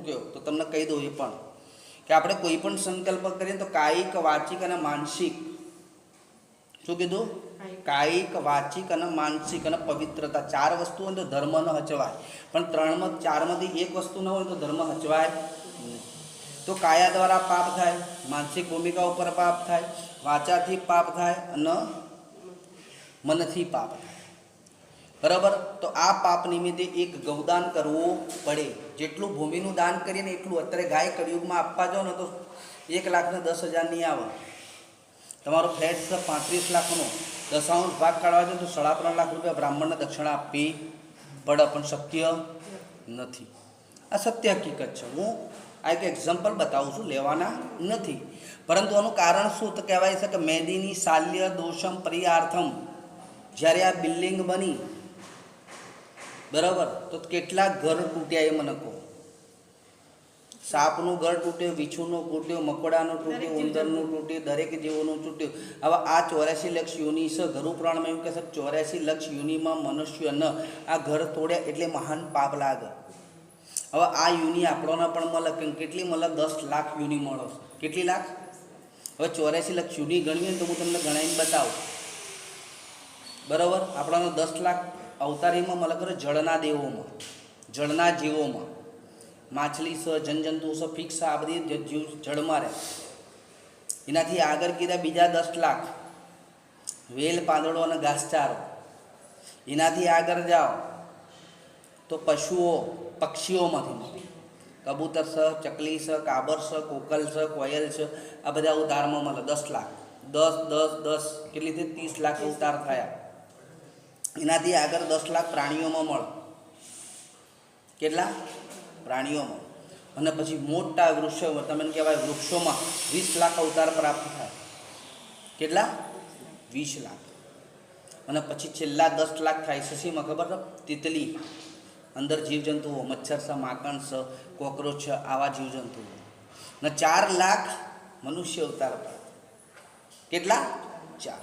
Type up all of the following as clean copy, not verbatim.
કહો તો તમને કહી દઉં એ પણ કે આપણે કોઈ પણ સંકલ્પ કરીએ તો કાયિક વાચિક અને માનસિક, શું કીધું? કાયિક વાચિક અને માનસિક અને પવિત્રતા 4 વસ્તુ હોય તો ધર્મ ન હચવાય, પણ 4માંથી એક વસ્તુ ન હોય તો ધર્મ હચવાય નહીં. તો કાયા દ્વારા પાપ થાય, માનસિક ભૂમિકા ઉપર પાપ થાય, વાચાથી પાપ થાય અને મનથી પાપ થાય. બરાબર? તો આ પાપ નિમિત્તે એક ગૌદાન કરવું પડે. જેટલું ભૂમિનું દાન કરીએ ને એટલું અત્યારે ગાય કળિયુગમાં આપવા જાઓ ને તો 1,10,000 નહીં આવે. તમારો ફ્લેટ છે 35 લાખનો, 10 ભાગ કાઢવા જાય તો 3.5 લાખ રૂપિયા બ્રાહ્મણને દક્ષિણા આપવી પડે, પણ શક્ય નથી. આ સત્ય હકીકત છે. હું આ એક એક્ઝામ્પલ બતાવું છું, લેવાના નથી. પરંતુ આનું કારણ શું તો કહેવાય છે કે મેદીની શાલ્ય દોષમ પરિયાર્થમ. જ્યારે આ બિલ્ડિંગ બની, બરાબર, તો કેટલા ઘર તૂટ્યા એ મને કહો. સાપનું ઘર તૂટ્યું, વીછુનું તૂટ્યું, મકોડાનું તૂટ્યું, ઉંદરનું તૂટ્યું, દરેક જીવોનું તૂટ્યું. હવે આ 84 લાખ યોનિ છે. ગરુપુરાણમાં એવું કહે છે 84 લાખ યોનિમાં મનુષ્યને આ ઘર તોડ્યા એટલે મહાન પાપ લાગે. હવે આ યુનિ આપણોને પણ મળે, કેટલી મળે? 10 લાખ યુનિ મળે. કેટલી લાખ? હવે 84 લાખ યુનિ ગણવી તો હું તમને ગણાવીને બતાવું. બરાબર? આપણને 10 લાખ અવતારીમાં મળે કરે જળના દેવોમાં, જળના જીવોમાં. માછલી છે, જનજંતુ છે, ફિક્સ આ બધી જીવ જળમાં રહે. એનાથી આગળ કીધા બીજા 10 લાખ વેલ, પાંદડો અને ઘાસચારો. એનાથી આગળ જાઓ તો પશુઓ, પક્ષીઓમાંથી મળે. કબૂતર છે, ચકલી છે, કાબર છે, કોકલ છે, કોયલ છે, આ બધા અવતારમાં મળે 10 લાખ. 10 10 10 કેટલી થઈ? 30 લાખ અવતાર થયા. એનાથી આગળ 10 લાખ પ્રાણીઓમાં મળે. કેટલા? પ્રાણીઓમાં. અને પછી મોટા વૃક્ષો, તમને કહેવાય વૃક્ષોમાં 20 લાખ અવતાર પ્રાપ્ત થાય. કેટલા? 20 લાખ. અને પછી છેલ્લા 10 લાખ થાય છે શીમાં ખબર છે? તિતલી, અંદર જીવજંતુઓ, મચ્છર છે, માકણ છે, કોકરોચ છે, આવા જીવજંતુઓ. અને 4 લાખ મનુષ્ય અવતાર પ્રાપ્ત. કેટલા? 4.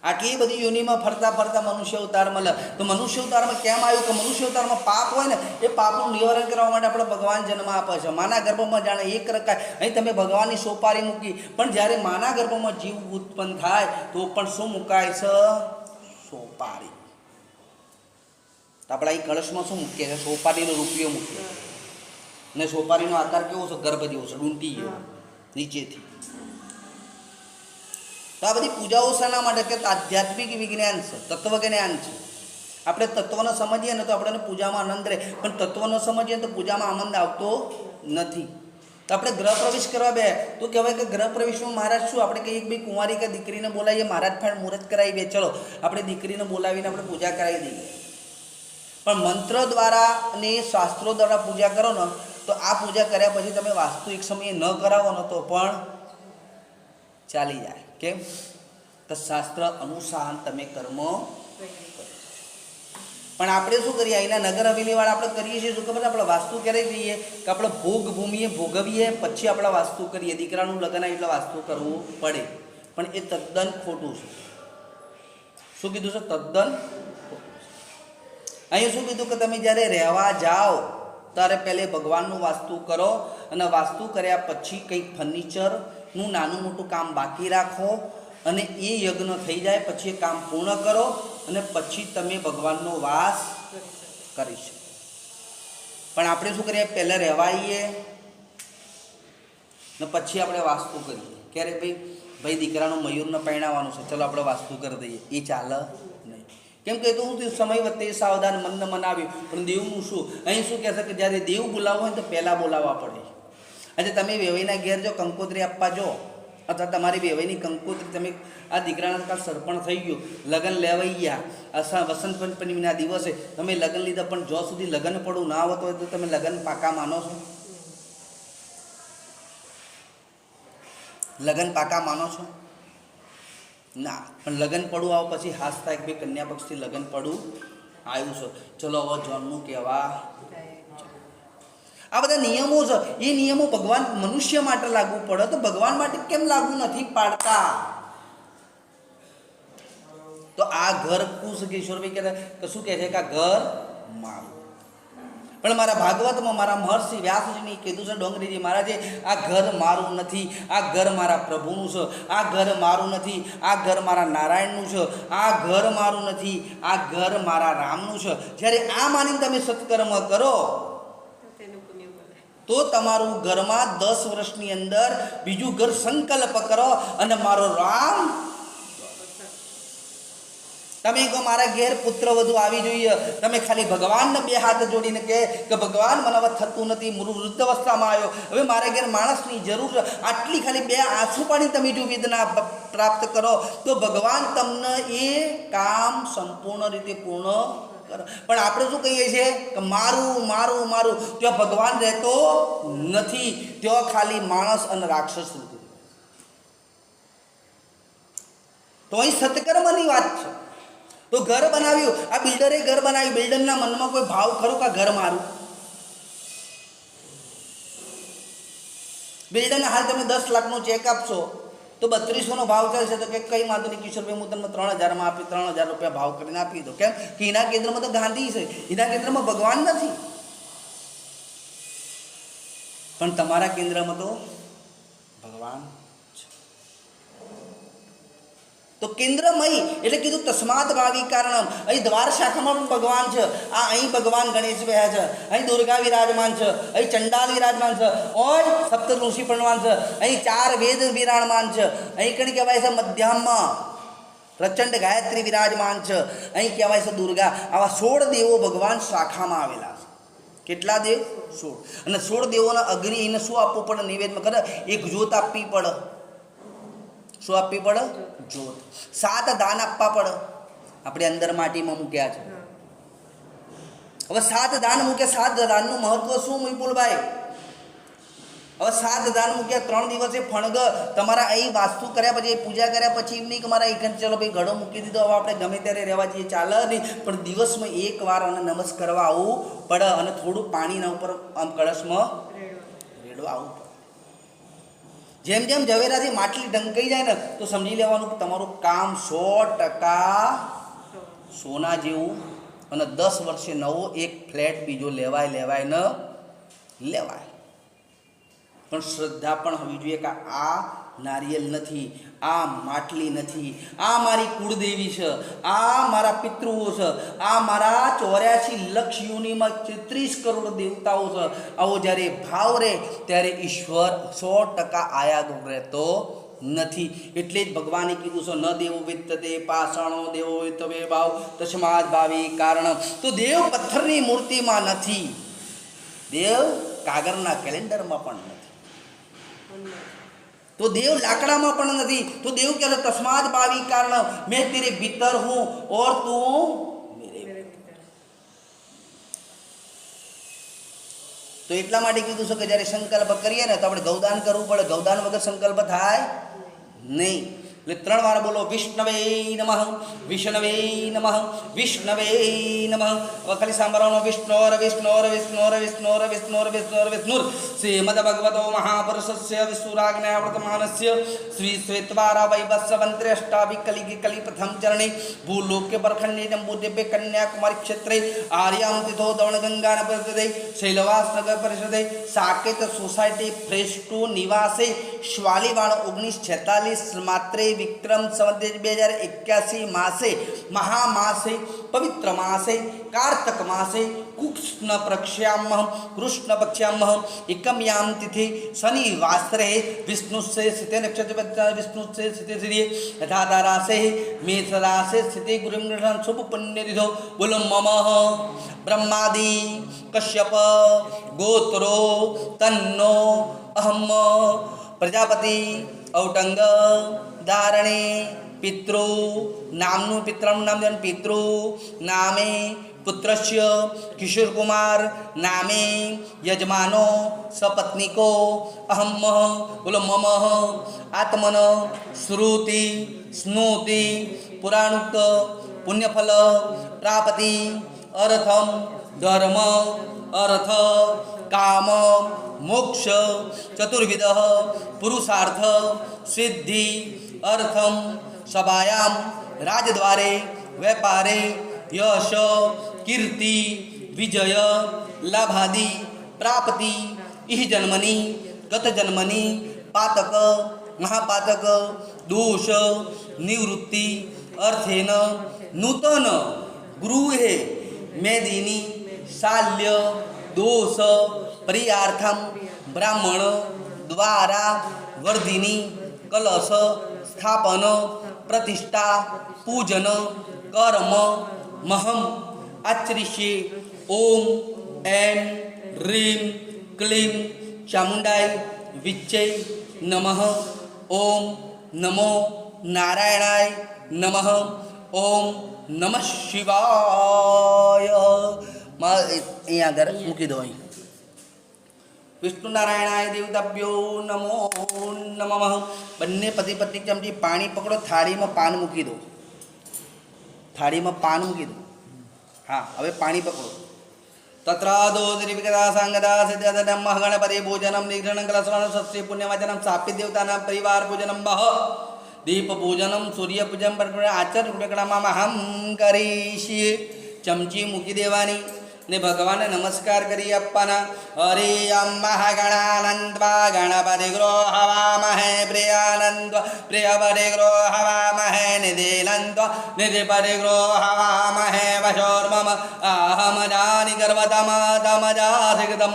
આટલી બધી યોનિમાં ફરતા ફરતા મનુષ્ય અવતાર મળે. તો મનુષ્ય અવતારમાં કેમ આવ્યું કે મનુષ્ય અવતારમાં પાપ હોય ને એ પાપનું નિવારણ કરવા માટે આપણે ભગવાન જન્મ આપે છે. માના ગર્ભમાં જાણે એક રકાય, અહીં તમે ભગવાનની સોપારી મૂકી, પણ જ્યારે માના ગર્ભમાં જીવ ઉત્પન્ન થાય તો પણ શું મુકાય છે? સોપારી. તો આપણે અહીં કળશમાં શું મૂકીએ છીએ? સોપારીનો રૂપિયો મૂકીએ. અને સોપારીનો આકાર કેવો છે? ગર્ભ જેવો છે, ડૂંટી જેવો નીચેથી. તો આ બધી પૂજાઓ શાના માટે? કે આધ્યાત્મિક વિજ્ઞાન છે, તત્વ જ્ઞાન છે. આપણે તત્વને સમજીએ ને તો આપણને પૂજામાં આનંદ રહે, પણ તત્વ ન સમજીએ તો પૂજામાં આનંદ આવતો નથી. તો આપણે ગ્રહ પ્રવેશ કરવા બે તો કહેવાય કે ગ્રહ પ્રવેશમાં મહારાજ શું આપણે કહીએ કે ભાઈ કુંવારી કે દીકરીને બોલાવીએ, મહારાજ ફાળ મુહૂર્ત કરાવી બે, ચલો આપણે દીકરીને બોલાવીને આપણે પૂજા કરાવી દઈએ. પણ મંત્ર દ્વારા અને શાસ્ત્રો દ્વારા પૂજા કરો ને તો આ પૂજા કર્યા પછી તમે વાસ્તુ એક સમયે ન કરાવો ને તો પણ ચાલી જાય. કેમ? તો શાસ્ત્ર અનુસાર તમે કર્મ. પણ આપણે શું કરીએ? અહીંના નગર હવેલીવાળા આપણે કરીએ છીએ શું ખબર? આપણે વાસ્તુ ક્યારે કહીએ કે આપણે ભોગ ભૂમિએ ભોગવીએ પછી આપણે વાસ્તુ કરીએ. દીકરાનું લગ્ન આવે એટલે વાસ્તુ કરવું પડે, પણ એ તદ્દન ખોટું છે. શું કીધું છે? તદ્દન ખોટું. અહીંયા શું કીધું કે તમે જ્યારે રહેવા જાઓ ત્યારે પહેલે ભગવાનનું વાસ્તુ કરો, અને વાસ્તુ કર્યા પછી કંઈક ફર્નિચરનું નાનું મોટું કામ બાકી રાખો, અને એ યજ્ઞ થઈ જાય પછી એ કામ પૂર્ણ કરો, અને પછી તમે ભગવાનનો વાસ કરી શકો. પણ આપણે શું કરીએ? પહેલાં રહેવાઈએ ને પછી આપણે વાસ્તુ કરીએ. ક્યારે? ભાઈ દીકરાનું મયુરને પરણાવવાનું છે, ચલો આપણે વાસ્તુ કરી દઈએ. એ ચાલે નહીં. કેમ કે તો હું સમય વચ્ચે સાવધાન મનને મનાવ્યું, પણ દેવનું શું? અહીં શું કહેશે કે જ્યારે દેવ બોલાવવો હોય તો પહેલાં બોલાવવા પડે. આજે તમે વેવાઈના ઘેર જો કંકોત્રી આપવા જો, અથવા તમારી વેવાઈની કંકોત્રી તમે આ દીકરાના કાળ સરપણ થઈ ગયું, લગ્ન લેવાઈ ગયા, વસંત પંચમીના દિવસે તમે લગ્ન લીધા, પણ જો સુધી લગ્ન પડવું ના આવતો હોય તો તમે લગ્ન પાકા માનો છો? લગ્ન પાકા માનો છો? ના. પણ લગ્ન પડવું આવ પછી હાથ થાય કે ભાઈ કન્યા પક્ષથી લગ્ન પડવું આવ્યું છે, ચલો હવે જોનનું કહેવા. આ બધા નિયમો છે. એ નિયમો ભગવાન મનુષ્ય માટે લાગુ પડે તો ભગવાન માટે કેમ લાગુ નથી પાડતા? તો આ ઘર કુશ કિશોરભાઈ કહેતા કે શું કહે છે કે આ ઘર મારું. પણ મારા ભાગવતમાં મારા મહર્ષિ વ્યાસજીની કીધું છે, ડોંગરીજી મહારાજે, આ ઘર મારું નથી, આ ઘર મારા પ્રભુનું છે, આ ઘર મારું નથી, આ ઘર મારા નારાયણનું છે, આ ઘર મારું નથી, આ ઘર મારા રામનું છે. જ્યારે આ માનીને તમે સત્કર્મ કરો તો તમારું ઘરમાં 10 વર્ષની અંદર બીજું ઘર સંકલ્પ કરો અને મારો રામ. તમે કહો મારા ઘેર પુત્ર વધુ આવી જોઈએ, તમે ખાલી ભગવાનને 2 હાથ જોડીને કહે કે ભગવાન મને હવે થતું નથી, વૃદ્ધ અવસ્થામાં આવ્યો, હવે મારા ઘેર માણસની જરૂર છે, આટલી ખાલી 2 આંસુ પાડી તમે જો વેદના પ્રાપ્ત કરો તો ભગવાન તમને એ કામ સંપૂર્ણ રીતે પૂર્ણ કરે. પણ આપણે શું કહીએ છીએ કે મારું મારું મારું, ત્યાં ભગવાન રહેતો નથી, ત્યાં ખાલી માણસ અને રાક્ષસ રહેતો. તો અહીં સત્કર્મની વાત છે. તો ઘર બનાવ્યું, આ બિલ્ડરે ઘર બનાવ્યું, બિલ્ડરના મનમાં કોઈ ભાવ ખરો કે ઘર મારું? બિલ્ડરને હાલ તમે 10 લાખનો ચેક આપશો તો 3200નો ભાવ ચાલશે, તો કે કઈ વાંધો નહીં કિશોરભાઈ, હું તમને 3000માં આપી, 3000 રૂપિયા ભાવ કરીને આપી દો. કેમ કે એના કેન્દ્રમાં તો ગાંધી છે, એના કેન્દ્રમાં ભગવાન નથી. પણ તમારા કેન્દ્રમાં તો ભગવાન. તો કેન્દ્રમય એટલે કીધું તસ્માત ભાવી કારણમ. અહીં દ્વાર શાખામાં પણ ભગવાન છે. આ અહીં ભગવાન ગણેશ બેહ્યા છે, અહીં દુર્ગા વિરાજમાન છે, અહીં ચંડાલ વિરાજમાન છે, ઓય સપ્ત ઋષિ પ્રણવાન છે, અહીં 4 વેદ વિરાજમાન છે, અહીં કણ કહેવાય છે મધ્યમમાં પ્રચંડ ગાયત્રી વિરાજમાન છે, અહીં કહેવાય છે દુર્ગા. આવા 16 દેવો ભગવાન શાખામાં આવેલા છે. કેટલા દેવ? 16. અને 16 દેવોના અગ્નિ એને શું આપવું પડે નિવેદમાં? ખરે એક જ્યોત આપવી પડે. શું આપવી પડે? જ્યોત. 7 દાન આપવા પડે. આપણે અંદર માટીમાં મૂક્યા છે. હવે 7 દાન મૂક્યા, 7 દાનનું મહત્વ શું વિપુલભાઈ? હવે 7 દાન મૂક્યા, 3 દિવસે ફણગ તમારા અહીં વાસ્તુ કર્યા પછી, પૂજા કર્યા પછી એમ નહીં કે મારા એક ચલો ભાઈ ઘડો મૂકી દીધો, હવે આપણે ગમે ત્યારે રહેવા જઈએ ચાલે નહીં, પણ દિવસમાં 1 વાર અને નમસ્કાર કરવા આવવું પડે અને થોડું પાણીના ઉપર આમ કળશમાં રેડવા આવવું પડે. જેમ જેમ ઝવેરાથી માટલી ઢંકાઈ જાય ને તો સમજી લેવાનું કે તમારું કામ 100% સોના જેવું, અને 10 વર્ષે નવો એક ફ્લેટ બીજો લેવાય ન લેવાય. પણ શ્રદ્ધા પણ હોવી જોઈએ કે આ નારિયેલ નથી, આ માટલી નથી, આ મારી કુળદેવી છે, આ મારા પિતૃઓ છે, આ મારા 84 લક્ષ યોનિમાં 33 કરોડ દેવતાઓ છે. આવો જ્યારે ભાવ રહે ત્યારે ઈશ્વર 100% આયાદ રહેતો નથી. એટલે જ ભગવાને કીધું છે, ન દેવો વિત્તતે પાષાણો દેવો વિત્તવે ભાવ તસ્માદ ભાવી કારણ. તો દેવ પથ્થરની મૂર્તિમાં નથી, દેવ કાગળના કેલેન્ડરમાં પણ નથી, तो देव लाकड़ा में पण नहीं, तो देव कहते तस्माद भावी कारण मैं तेरे भीतर हूँ और तू मेरे भीतर. तो એટલા માટે કીધું છે કે જ્યારે સંકલ્પ કરીએ ને તો આપણે ગૌદાન કરવું પડે. ગૌદાન વગર સંકલ્પ થાય નહીં. એટલે 3 વાર બોલો વિષ્ણવે નમઃ, વિષ્ણવે નમઃ, વિષ્ણવે નમઃ. હવે ખાલી સાંભળવાનો વિષ્ણોર વિષ્ણોર વિષ્ણોર વિષ્ણોર વિષ્ણોર વિષ્ણોર વિષ્ણુર. શ્રીમદ ભગવતો મહાપુરુષસ્ય વિસુરાજ્ઞાવર્તમાનસ્ય શ્રી શ્વેતવારા વૈવસ્વંત્રે અષ્ટાવિકલિગે કલિપ્રથમ ચરણે ભૂલોક્ય પરખંડે જંબુદ્વીપે કન્યાકુમારી ક્ષેત્રે આર્યામ તીથો દવણ ગંગા પ્રદે શૈલવાસ નગર પરિષદે સાકેત સોસાયટી ફ્રેશ 2 નિવાસે શ્વાલીવાળ 1946 માત્રે विक्रम संवत 2081 मासे महामासे पवित्र मासे कार्तक मासे कृष्ण कृष्ण पक्ष्याम एकम्याम तिथि शनिवासरे विष्णु से स्थित नक्षत्र विष्णु से स्थित यथा राशे मेष राशे स्थिति गुरु शुभ पुण्य तिथो. बोलो मम ब्रह्मादि कश्यप गोत्रो तन्नो अहम प्रजापति औटंग धारणे पितृ नामनु पितृ नाम पितृ नामे पुत्रस्य किशोर कुमार नामे यजमानो सपत्निको अहम. बोलो मम आत्मन श्रुति स्नुति पुराणुक्त पुण्यफल प्राप्ति अर्थम धर्म अर्थ काम मोक्ष चतुर्विध पुरुषार्थ सिद्धि अर्थम सभायाम राजद्वारे व्यापारे यश कीर्ति વિજય લાભાદિ પ્રાપ્તિ ઇહ જન્મની ગત જન્મની પાતક મહાપાતક દોષ નિવૃત્તિ અર્થેન નૂતન ગૃહે મેદિની શાલ્ય દોષ પરિયાર્થમ બ્રાહ્મણ દ્વારા વર્ધિની કલશ સ્થાપન પ્રતિષ્ઠા પૂજન કર્મ મહમ આચરિષ્યે ઓમ એમ રીમ ક્લીમ ચામુંડાય વિચ્ચય નમઃ ઓમ નમો નારાયણાય નમઃ ઓમ નમઃ શિવાય. અહીંયા આગળ મૂકી દો. અહીં વિષ્ણુ નારાયણાય દેવતાભ્યો નમો નમઃ. બંને પતિ પત્ની ચમચી પાણી પકડો, થાળીમાં પાન મૂકી દો. થાળીમાં પાન મૂકી દો. હા, હવે પાણી પકડો. તત્રાદોદરિવિકતા સાંગદા સિદ્ધદમ ગણપતિ ભોજનમ નિગ્રહણ કલસ્વન સત્ય પુણ્યવાચનમ સાપ્ય દેવતાના પરિવાર પૂજનમ બહ દીપ પૂજનમ સૂર્ય પૂજન પર આચર રૂપકડામાં હમ કરીશીએ. ચમચી મૂકી દેવાની ને ભગવાનને નમસ્કાર કરી આપવાના. હરે મહાગણાનંદવા ગણપતિ ગ્રોહવામહે પ્રિયાનંદ પ્રિયપતિ ગ્રોહવામહે નિધિનંદ નિધિપતિ ગ્રોહવામહે વશોર્મમ અહમ જાની ગર્વતમ તમજાસિગતમ.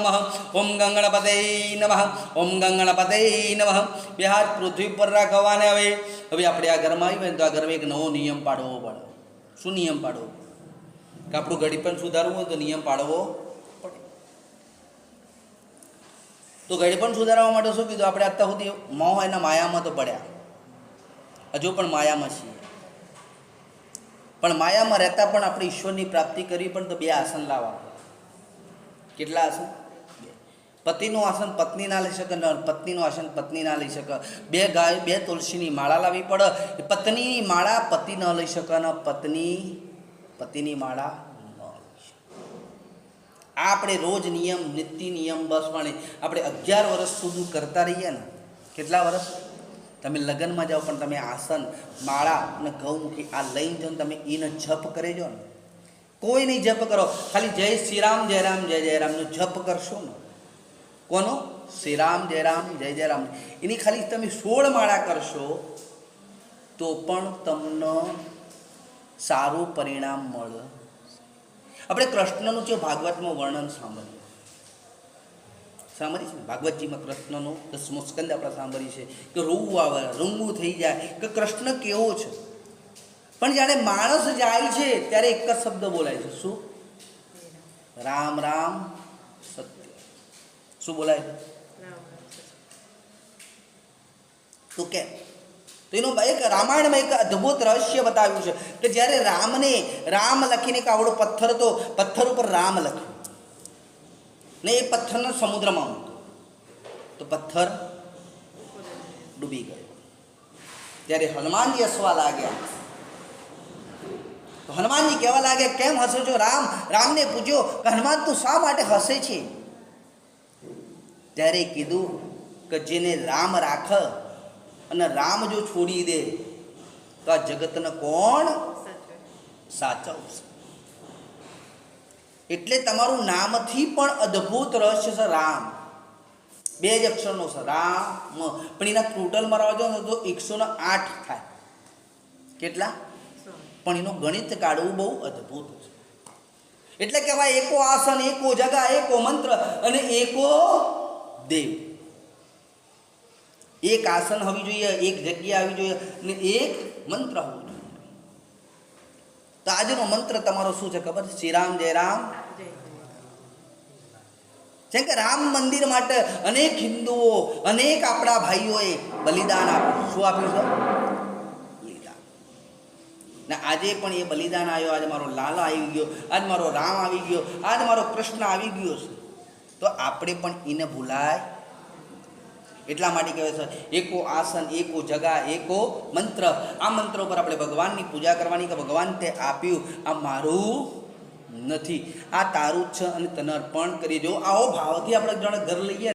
ઓમ ગંગણપતે નમઃ ઓમ ગંગણપતે નમઃ. બે હાથ પૃથ્વી પર રાખવાને. હવે આપણે આ ઘરમાં આવી ને તો આ ઘરમાં એક નવો નિયમ પાડવો પડે. શું નિયમ પાડવો? કે આપણું ઘડી પણ સુધારવું હોય તો નિયમ પાડવો પડે. તો ઘડી પણ સુધારવા માટે શું કીધું? આપણે અત્યાર સુધી મોહ એના માયામાં તો પડ્યા, હજુ પણ માયામાં છીએ. પણ માયામાં રહેતા પણ આપણે ઈશ્વરની પ્રાપ્તિ કરવી પણ તો બે આસન લાવવા. કેટલા આસન? પતિનું આસન પત્ની ના લઈ શકે, પત્નીનું આસન પત્ની ના લઈ શકે. બે ગાય બે તુલસીની માળા લાવવી પડે. પત્નીની માળા પતિ ન લઈ શકે અને પતિની માળા ન લઈ શકે. આ આપણે રોજ નિયમ, નિત્ય નિયમ બસ પણ આપણે 11 વર્ષ સુધી કરતા રહીએ ને. કેટલા વર્ષ? તમે લગ્નમાં જાઓ પણ તમે આસન માળા અને ગૌમુખી આ લઈને જાઓ, તમે એને જપ કરી જો ને. કોઈ નહીં જપ કરો, ખાલી જય શ્રી રામ જય રામ જય જય રામનો જપ કરશો ને. કોનો? શ્રી રામ જય રામ જય જય રામ. એની ખાલી તમે 16 માળા કરશો તો પણ તમને સારું પરિણામ મળે. આપણે કૃષ્ણનું જે ભાગવતમાં વર્ણન સાંભળ્યું છે. ભાગવતજીમાં કૃષ્ણનું 10મો સ્કંદ આપણે સાંભળ્યું છે કે રોવું આવે, રૂંગું થઈ જાય કે કૃષ્ણ કેવો છે. પણ જ્યારે માણસ જાય છે ત્યારે એક જ શબ્દ બોલાય છે. શું? રામ રામ સત્ય. શું બોલાય છે? તો કેમ? તો એનું એક રામાયણમાં એક અદ્ભુત રહસ્ય બતાવ્યું છે કે જ્યારે રામ લખીને એક આવડો પથ્થર હતો, પથ્થર ઉપર રામ લખ્યું ને એ પથ્થરને સમુદ્રમાં મૂક્યો તો પથ્થર ડૂબી ગયો. ત્યારે હનુમાનજી હસવા લાગ્યા. તો હનુમાનજી કહેવા લાગ્યા, કેમ હસો છો? રામને પૂછ્યો કે હનુમાન તું શા માટે હસે છે? ત્યારે કીધું કે જેને રામ રાખ અને રામ જો છોડી દે તો આ જગતને કોણ સાચવશે? એટલે તમારું નામથી પણ અદ્ભુત રહસ્ય છે રામ. 2 જ અક્ષરનો છે રામ. પણ એના ટોટલ મારવા જાઓ ને તો 108 થાય. કેટલા? પણ એનું ગણિત કાઢવું બહુ અદ્ભુત છે. એટલે કહેવાય એકો આસન, એકો જગા, એકો મંત્ર અને એકો દેવ. એક આસન હોવી જોઈએ, એક જગ્યા આવી જોઈએ અને એક મંત્ર હોવું જોઈએ. તો આજનો મંત્ર તમારો શું છે ખબર? શ્રી રામ જય રામ. જેમ કે રામ મંદિર માટે અનેક હિન્દુઓ, અનેક આપણા ભાઈઓએ બલિદાન આપ્યું. શું આપ્યું છે? બલિદાન. ને આજે પણ એ બલિદાન આવ્યો. આજે મારો લાલો આવી ગયો, આજ મારો રામ આવી ગયો, આજ મારો કૃષ્ણ આવી ગયો છે. તો આપણે પણ એને ભૂલાય. એટલા માટે કહેવાય છે એકો આસન, એકો જગા, એકો મંત્ર. આ મંત્ર ઉપર આપણે ભગવાનની પૂજા કરવાની કે ભગવાન તે આપ્યું, આ મારું નથી, આ તારું જ છે અને તને અર્પણ કરી દો. આવો ભાવથી આપણે ઘર લઈએ.